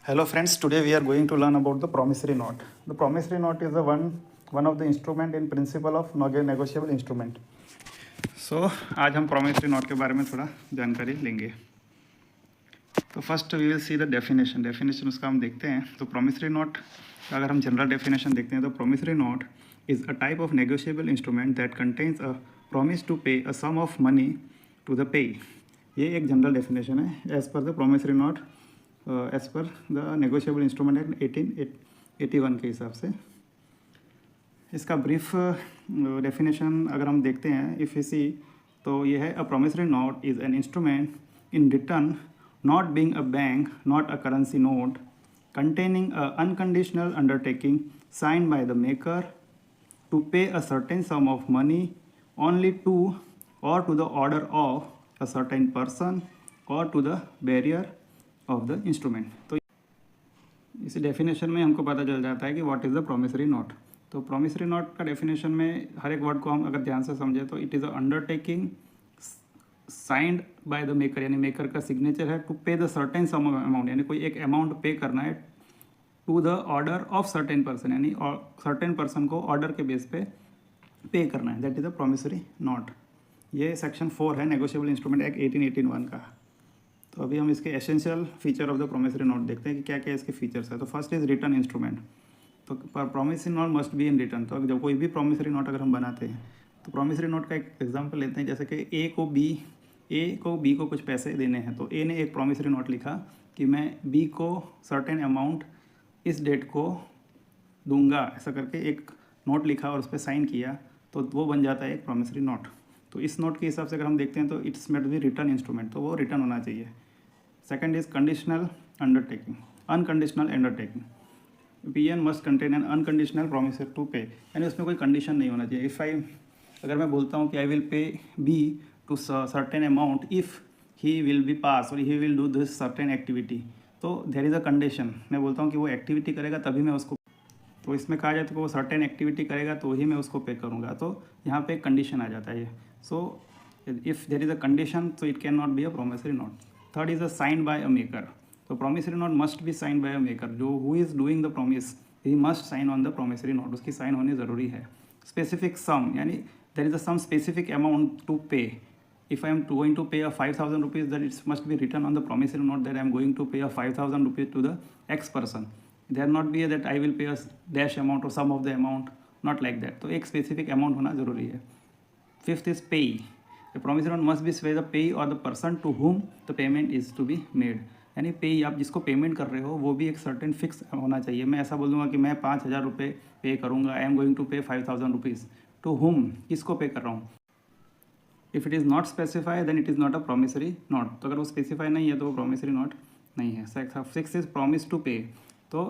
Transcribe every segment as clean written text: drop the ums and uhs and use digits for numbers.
Hello friends, today we are going to learn about the promissory note. The promissory note is one of the instrument in principle of negotiable instrument. So आज हम promissory note के बारे में थोड़ा जानकारी लेंगे. तो first we will see the definition उसका हम देखते हैं. तो promissory note अगर हम जनरल डेफिनेशन देखते हैं तो promissory note is a type of negotiable instrument that contains a promise to pay a sum of money to the payee. ये एक जनरल डेफिनेशन है as per the promissory note as per the negotiable instrument act 1881 के हिसाब से. इसका brief definition अगर हम देखते हैं इफ़ यू सी तो ये है अ promissory note is an instrument in return not being a bank not a currency note containing a unconditional undertaking signed by the maker to pay a certain sum of money only to or to the order of a certain person or to the bearer of the instrument. तो इस definition में हमको पता चल जाता है कि what is the promissory note. तो प्रोमिसरी नोट का डेफिनेशन में हर एक वर्ड को हम अगर ध्यान से समझे तो it is a undertaking signed by the maker, यानी मेकर का सिग्नेचर है to pay the certain sum amount, यानी कोई एक अमाउंट पे करना है to the order of certain person, यानी सर्टेन पर्सन को ऑर्डर के बेस पे करना है. That is a promissory note. ये सेक्शन 4 है नेगोशिएबल इंस्ट्रूमेंट एक्ट 1881 का. तो अभी हम इसके essential feature of the promissory note देखते हैं कि क्या क्या इसके फीचर्स है. तो फर्स्ट इज रिटर्न इंस्ट्रूमेंट. तो promissory note must be in return. तो जब कोई भी प्रोमिसरी नोट अगर हम बनाते हैं तो प्रोमिसरी नोट का एक एग्जांपल लेते हैं. जैसे कि ए को बी को कुछ पैसे देने हैं. तो ए ने एक प्रोमिसरी नोट लिखा कि मैं बी को सर्टेन अमाउंट इस डेट को दूंगा, ऐसा करके एक नोट लिखा और उस पर साइन किया, तो वो बन जाता है एक प्रोमिसरी नोट. तो इस नोट के हिसाब से अगर हम देखते हैं तो it's must be written instrument, तो वो रिटर्न होना चाहिए. Second is conditional undertaking, unconditional undertaking. PN must contain an unconditional promise to pay, यानी उसमें कोई कंडीशन नहीं होना चाहिए. अगर मैं बोलता हूँ कि I will pay B to certain amount if he will be pass और he will do this certain activity, तो देयर इज़ अ कंडीशन. मैं बोलता हूँ कि वो एक्टिविटी करेगा तभी मैं उसको, तो इसमें कहा जाता है कि वो सर्टेन एक्टिविटी करेगा तो ही मैं उसको पे करूँगा. तो यहाँ पे एक कंडीशन आ जाता है. So if there is a condition तो it can not be a promissory note. Third is a signed by a maker. तो promissory note must be signed by a maker. जो who is doing the promise he must sign on the promissory note. उसकी sign होनी ज़रूरी है. Specific sum, यानी there is a sum specific amount to pay. If I am going to pay a 5,000 rupees, then it must be written on the promissory note that I am going to pay a 5,000 rupees to the X person. There not be that I will pay a dash amount or sum of the amount, not like that. तो एक specific amount होना जरूरी है. Fifth is pay. The promissory note must be by the pay or the person to whom the payment is to be made. यानी पे, आप जिसको payment कर रहे हो वो भी एक सर्टेन फिक्स होना चाहिए. मैं ऐसा बोल दूंगा कि मैं 5,000 रुपये पे करूँगा, आई एम गोइंग टू पे 5,000 रुपीज़. टू हुम, किसको पे कर रहा हूँ. If it is not specify then it is not a promissory note. तो अगर वो स्पेसिफाई नहीं है तो वो प्रोमिसरी नोट नहीं है. Six is promise to pay. तो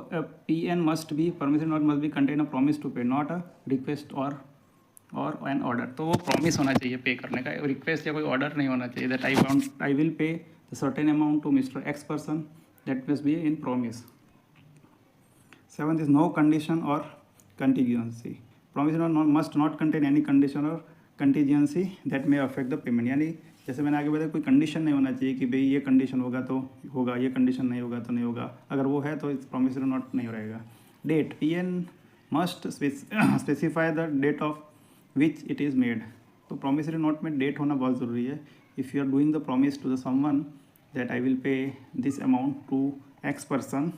PN must be, promissory note must be contain a promise to pay, not a request और एन ऑर्डर. तो वो प्रॉमिस होना चाहिए पे करने का, रिक्वेस्ट या कोई ऑर्डर नहीं होना चाहिए. That I will pay the certain amount to mister X person, that must be in promise. Seventh is no condition और contingency. Promissory note must not contain any condition और contingency that may affect the payment. यानी जैसे मैंने आगे बताया कोई condition नहीं होना चाहिए कि भाई ये कंडीशन होगा तो होगा, ये कंडीशन नहीं होगा तो नहीं होगा. अगर वो है तो प्रोमिसरी नोट नहीं रहेगा. Date, PN must specify the date of which it is made. तो प्रोमिसरी नोट में डेट होना बहुत ज़रूरी है. If you are doing the promise to the someone that I will pay this amount to x person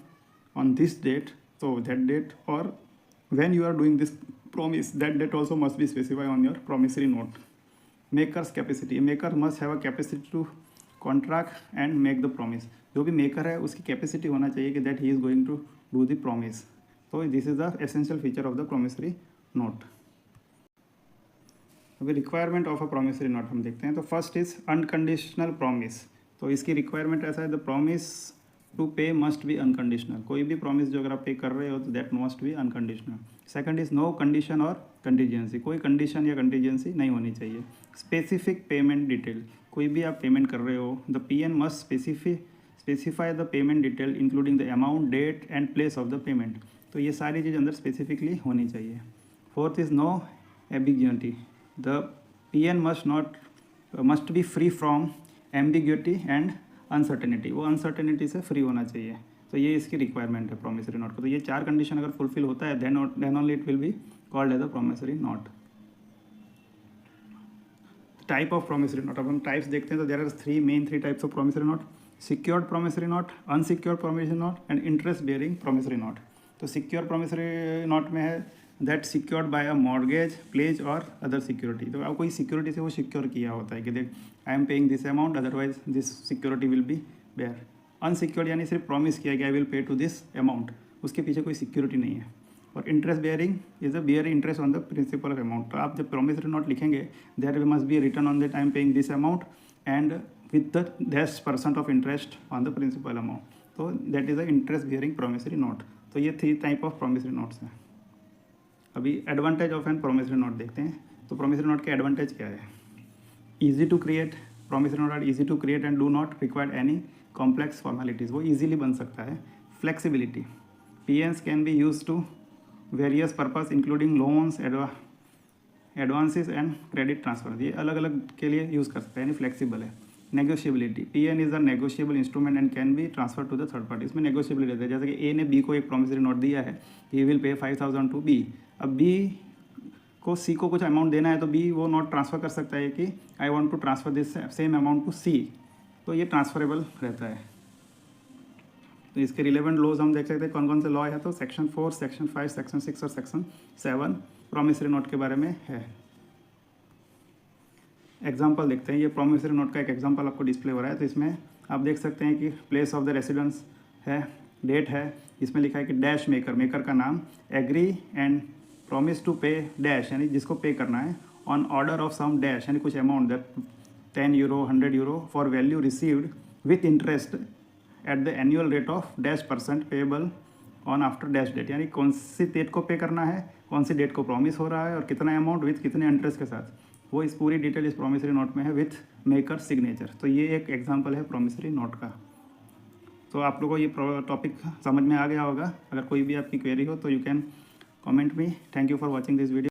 on this date, so that date, or when you are doing this promise, that date also must be specified on your promissory note. Maker's capacity. Maker must have a capacity to contract and make the promise. जो भी maker है उसकी capacity होना चाहिए कि that he is going to do the promise. तो this is the essential feature of the promissory note. अभी requirement of a promissory note हम देखते हैं. तो फर्स्ट इज अनकंडीशनल प्रॉमिस. तो इसकी रिक्वायरमेंट ऐसा है, द प्रॉमिस टू पे मस्ट बी अनकंडीशनल. कोई भी प्रॉमिस जो अगर आप पे कर रहे हो तो that must be unconditional. Second is no condition और कंटीजेंसी. कोई कंडीशन या कंटीजेंसी नहीं होनी चाहिए. Specific payment detail. कोई भी आप पेमेंट कर रहे हो, the PN must specify the payment detail including the amount, date and place of the payment. तो ये सारी चीज़ अंदर स्पेसिफिकली होनी चाहिए. Fourth is no ambiguity. The PN must be free from ambiguity and uncertainty. वो अनसर्टेनिटी से free होना चाहिए. तो ये इसकी रिक्वायरमेंट है प्रॉमिसरी नोट को। तो ये 4 कंडीशन अगर फुलफिल होता है then only it will be called as a promissory note. Type of promissory note, अब हम टाइप्स देखते हैं तो there are three types of promissory note: secured promissory note, unsecured promissory note and interest bearing promissory note. तो secure promissory note में है that secured by a mortgage, pledge और other security. तो अब कोई सिक्योरिटी से वो सिक्योर किया होता है कि देख I am paying this amount, otherwise this security will be bear. Unsecured यानी सिर्फ प्रॉमिस किया कि I will pay to this amount, उसके पीछे कोई सिक्योरिटी नहीं है। और interest bearing is a bear interest on the principal of amount. तो आप जब प्रॉमिसरी नोट लिखेंगे there must be written on the time paying this amount and with the 10% of interest on the principal amount. तो that is a interest bearing promissory note. तो ये 3 type of promissory notes हैं। अभी advantage of an promissory note देखते हैं। तो promissory note के advantage क्या है? Easy to create, promissory note are easy to create and do not require any complex formalities, वो ईजिली बन सकता है। Flexibility, PNs can be use to various purpose including loans, advances and credit transfer, ये अलग अलग के लिए use कर सकते हैं, यानी फ्लेक्सिबल है। Negotiability, PN is a negotiable instrument and can be transfer to the third party. इसमें नेगोशिएबिलिटी रहता है, जैसे कि A ने B को एक प्रॉमिसरी नोट दिया है, ही विल पे 5000 टू B। अब B को C को कुछ अमाउंट देना है तो B वो नोट ट्रांसफ़र कर सकता है कि I want to transfer this same amount to C, तो ये ट्रांसफरेबल रहता है। तो इसके रिलेवेंट लॉज हम देख सकते हैं कौन कौन से लॉ है। तो सेक्शन 4, सेक्शन 5, सेक्शन 6 और सेक्शन 7 प्रॉमिसरी नोट के बारे में है। एग्जाम्पल देखते हैं, ये प्रॉमिसरी नोट का एक एग्जाम्पल आपको डिस्प्ले हो रहा है। तो इसमें आप देख सकते हैं कि प्लेस ऑफ द रेसिडेंस है, डेट है, इसमें लिखा है कि डैश मेकर, मेकर का नाम, agree and promise to pay dash, यानी जिसको पे करना है, on order of some dash, यानी कुछ amount that 10 euro 100 euro for value received with interest at the annual rate of dash % payable on after dash date, यानी कौन सी date को पे करना है, कौन सी डेट को प्रॉमिस हो रहा है और कितना अमाउंट विथ कितने इंटरेस्ट के साथ, वो इस पूरी डिटेल इस प्रॉमिसरी नोट में है विथ मेकर सिग्नेचर। तो ये एक एग्जांपल है प्रॉमिसरी नोट का। तो आप लोगों को ये टॉपिक समझ में आ गया होगा। अगर कोई भी आपकी क्वेरी हो तो you can comment me. Thank you for watching this video.